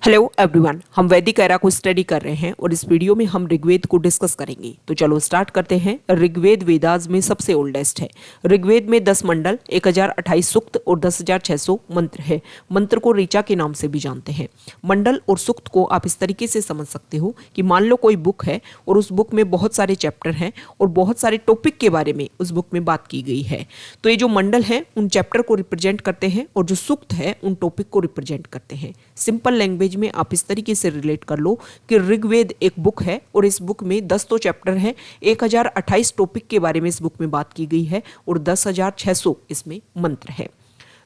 Hello everyone, हम वैदिक era को स्टडी कर रहे हैं और इस वीडियो में हम ऋग्वेद को डिस्कस करेंगे। तो चलो स्टार्ट करते हैं। ऋग्वेद वेदास में सबसे ओल्डेस्ट है। ऋग्वेद में 10 मंडल, 1028 सूक्त और 10,600 मंत्र है। मंत्र को ऋचा के नाम से भी जानते हैं। मंडल और सूक्त को आप इस तरीके से समझ सकते हो कि मान लो कोई बुक है और उस बुक में बहुत सारे चैप्टर हैं और बहुत सारे टॉपिक के बारे में उस बुक में बात की गई है। तो ये जो मंडल है उन चैप्टर को रिप्रेजेंट करते हैं और जो सूक्त है उन टॉपिक को रिप्रेजेंट करते हैं। सिंपल लैंग्वेज में आप इस तरीके से रिलेट कर लो कि ऋग्वेद एक बुक है और इस बुक में 10 तो चैप्टर है, 1028 टॉपिक के बारे में इस बुक में बात की गई है और 10,600 इसमें मंत्र है।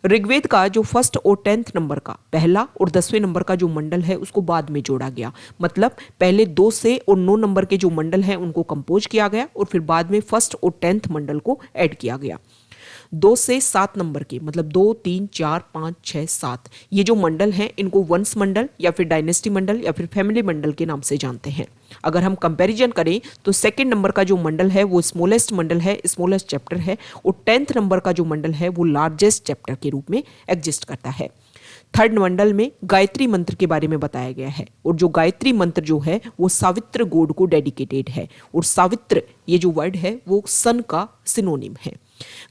ऋग्वेद का जो फर्स्ट और 10th नंबर का पहला और 10वें नंबर का जो मंडल है उसको बाद में जोड़ा गया। मतलब पहले 2 से और 9 नंबर के जो मंडल है उनको कंपोज किया गया और फिर बाद में फर्स्ट और 10th मंडल को ऐड किया गया। 2 से 7 नंबर के मतलब 2, 3, 4, 5, 6, 7 ये जो मंडल हैं इनको वंश मंडल या फिर डायनेस्टी मंडल या फिर फैमिली मंडल के नाम से जानते हैं। अगर हम कंपैरिजन करें तो सेकंड नंबर का जो मंडल है वो स्मॉलेस्ट मंडल है, स्मॉलेस्ट चैप्टर है और 10th नंबर का जो मंडल है वो लार्जेस्ट चैप्टर के रूप में एग्जिस्ट करता है। थर्ड मंडल में गायत्री मंत्र के बारे में बताया गया है और जो गायत्री मंत्र जो है वो सावित्र गॉड को डेडिकेटेड है और सावित्र ये जो वर्ड है वो सन का सिनोनिम है।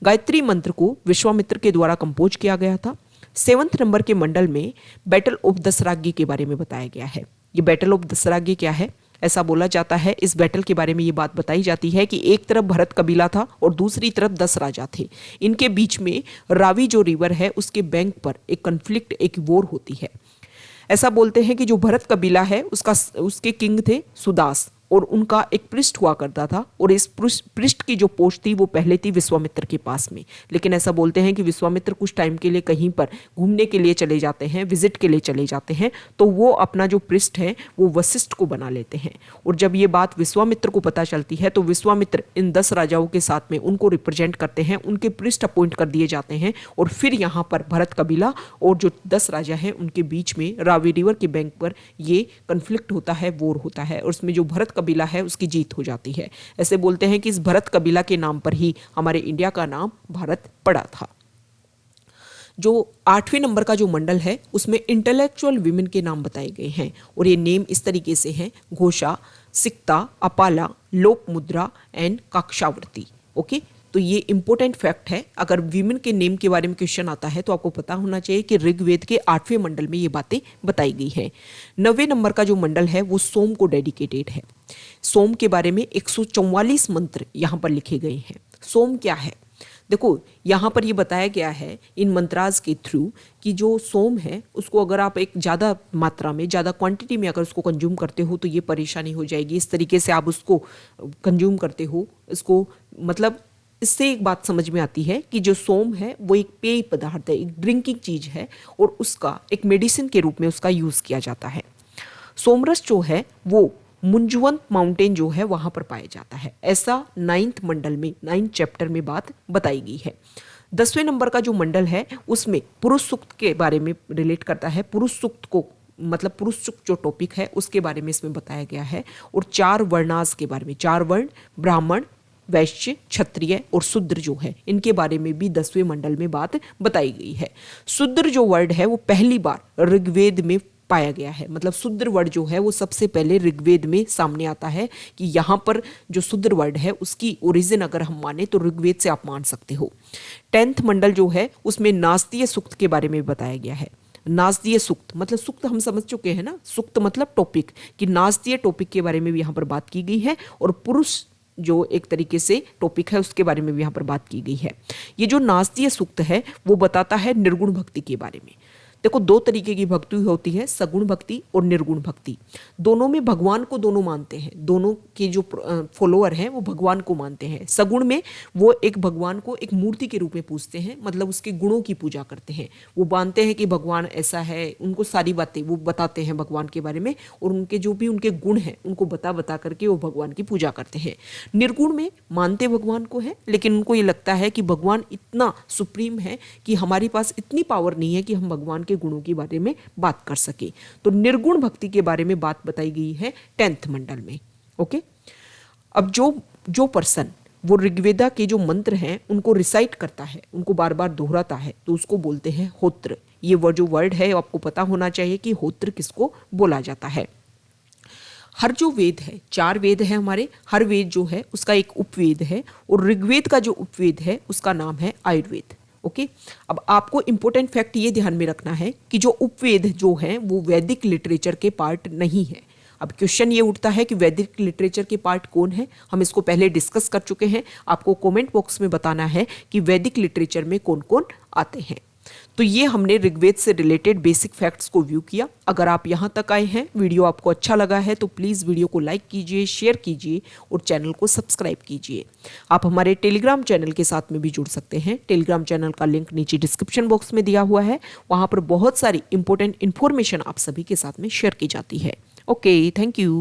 गायत्री मंत्र को विश्वामित्र के द्वारा कंपोज किया गया था। 7th नंबर के मंडल में बैटल ऑफ दसरागी के बारे में बताया गया है। ये बैटल ऑफ दसरागी क्या है? ऐसा बोला जाता है, इस बैटल के बारे में ये बात बताई जाती है कि एक तरफ भरत कबीला था और दूसरी तरफ 10 राजा थे। इनके बीच में रावी जो रिवर है उसके बैंक पर एक कन्फ्लिक्ट, एक वॉर होती है। ऐसा बोलते हैं कि जो भरत कबीला है उसके किंग थे सुदास और उनका एक पृष्ठ हुआ करता था और इस पृष्ठ की जो पोस्ट थी वो पहले थी विश्वामित्र के पास में। लेकिन ऐसा बोलते हैं कि विश्वामित्र कुछ टाइम के लिए कहीं पर घूमने के लिए चले जाते हैं, विजिट के लिए चले जाते हैं, तो वो अपना जो पृष्ठ है वो वशिष्ठ को बना लेते हैं। और जब ये बात विश्वामित्र को पता चलती है तो विश्वामित्र इन 10 राजाओं के साथ में उनको रिप्रेजेंट करते हैं, उनके पृष्ठ अपॉइंट कर दिए जाते हैं और फिर यहाँ पर भरत कबीला और जो 10 राजा हैं उनके बीच में रावी रिवर के बैंक पर ये कन्फ्लिक्ट होता है, वॉर होता है और उसमें जो भरत कबीला है उसकी जीत हो जाती है। ऐसे बोलते हैं कि इस भरत कबीला के नाम पर ही हमारे इंडिया का नाम भारत पड़ा था। जो 8वें नंबर का जो मंडल है उसमें इंटेलेक्चुअल विमेन के नाम बताए गए हैं और ये नेम इस तरीके से हैं: घोषा, सिक्ता, अपाला, लोकमुद्रा एंड काक्षावर्ती। ओके, तो ये इंपॉर्टेंट फैक्ट है। अगर वीमेन के नेम के बारे में क्वेश्चन आता है तो आपको पता होना चाहिए कि ऋग्वेद के 8वें मंडल में ये बातें बताई गई हैं। 9वें नंबर का जो मंडल है वो सोम को डेडिकेटेड है। सोम के बारे में 144 मंत्र यहाँ पर लिखे गए हैं। सोम क्या है? देखो यहाँ पर ये बताया गया है इन मंत्राज के थ्रू कि जो सोम है उसको अगर आप एक ज़्यादा मात्रा में, ज़्यादा क्वांटिटी में अगर उसको कंज्यूम करते हो तो ये परेशानी हो जाएगी। इस तरीके से आप उसको कंज्यूम करते हो, इसको मतलब इससे एक बात समझ में आती है कि जो सोम है वो एक पेय पदार्थ है, एक ड्रिंकिंग चीज है और उसका एक मेडिसिन के रूप में उसका यूज किया जाता है। सोमरस जो है वो मुंजवंत माउंटेन जो है वहां पर पाया जाता है। ऐसा 9th मंडल में 9th चैप्टर में बात बताई गई है। 10वें नंबर का जो मंडल है उसमें पुरुष सूक्त के बारे में रिलेट करता है। पुरुष सूक्त को मतलब पुरुष सूक्त जो टॉपिक है उसके बारे में इसमें बताया गया है और 4 वर्णास के बारे में, 4 वर्ण ब्राह्मण, वैश्य, क्षत्रिय और शूद्र जो है इनके बारे में भी 10वें मंडल में बात बताई गई है। शूद्र जो वर्ड है वो पहली बार ऋग्वेद में पाया गया है। मतलब शूद्र वर्ड जो है वो सबसे पहले ऋग्वेद में सामने आता है कि यहाँ पर जो शूद्र वर्ड है उसकी ओरिजिन अगर हम माने तो ऋग्वेद से आप मान सकते हो। 10th मंडल जो है उसमें नास्तीय सूक्त के बारे में बताया गया है। नास्तीय सूक्त मतलब सूक्त हम समझ चुके हैं ना, सूक्त मतलब टॉपिक, कि नास्तीय टॉपिक के बारे में भी यहाँ पर बात की गई है और पुरुष जो एक तरीके से टॉपिक है उसके बारे में भी यहाँ पर बात की गई है। ये जो नास्तीय सूक्त है वो बताता है निर्गुण भक्ति के बारे में। देखो 2 तरीके की भक्ति होती है, सगुण भक्ति और निर्गुण भक्ति। दोनों में भगवान को दोनों मानते हैं, दोनों के जो फॉलोअर हैं वो भगवान को मानते हैं। सगुण में वो एक भगवान को एक मूर्ति के रूप में पूजते हैं, मतलब उसके गुणों की पूजा करते हैं। वो मानते हैं कि भगवान ऐसा है, उनको सारी बातें वो बताते हैं भगवान के बारे में और उनके जो भी उनके गुण हैं उनको बता करके वो भगवान की पूजा करते हैं। निर्गुण में मानते भगवान को है लेकिन उनको ये लगता है कि भगवान इतना सुप्रीम है कि हमारे पास इतनी पावर नहीं है कि हम भगवान के गुणों के बारे में बात कर सके। तो निर्गुण भक्ति के बारे में बात बताई गई है 10th मंडल में। ओके, अब जो पर्सन वो ऋग्वेदा के जो मंत्र हैं उनको रिसाइट करता है, उनको बार बार दोहराता है तो उसको बोलते हैं होत्र ये वो जो वर्ड है आपको पता होना चाहिए कि होत्र किसको बोला जाता है। हर जो वेद है, 4 वेद है हमारे, हर वेद जो है उसका एक उपवेद है और ऋग्वेद का जो उपवेद है उसका नाम है आयुर्वेद। ओके, अब आपको इंपॉर्टेंट फैक्ट ये ध्यान में रखना है कि जो उपवेद जो है वो वैदिक लिटरेचर के पार्ट नहीं है। अब क्वेश्चन ये उठता है कि वैदिक लिटरेचर के पार्ट कौन है, हम इसको पहले डिस्कस कर चुके हैं। आपको कमेंट बॉक्स में बताना है कि वैदिक लिटरेचर में कौन कौन आते हैं। तो ये हमने ऋग्वेद से रिलेटेड बेसिक फैक्ट्स को व्यू किया। अगर आप यहाँ तक आए हैं, वीडियो आपको अच्छा लगा है तो प्लीज़ वीडियो को लाइक कीजिए, शेयर कीजिए और चैनल को सब्सक्राइब कीजिए। आप हमारे टेलीग्राम चैनल के साथ में भी जुड़ सकते हैं। टेलीग्राम चैनल का लिंक नीचे डिस्क्रिप्शन बॉक्स में दिया हुआ है, वहाँ पर बहुत सारी इंपॉर्टेंट इन्फॉर्मेशन आप सभी के साथ में शेयर की जाती है। Okay, thank you.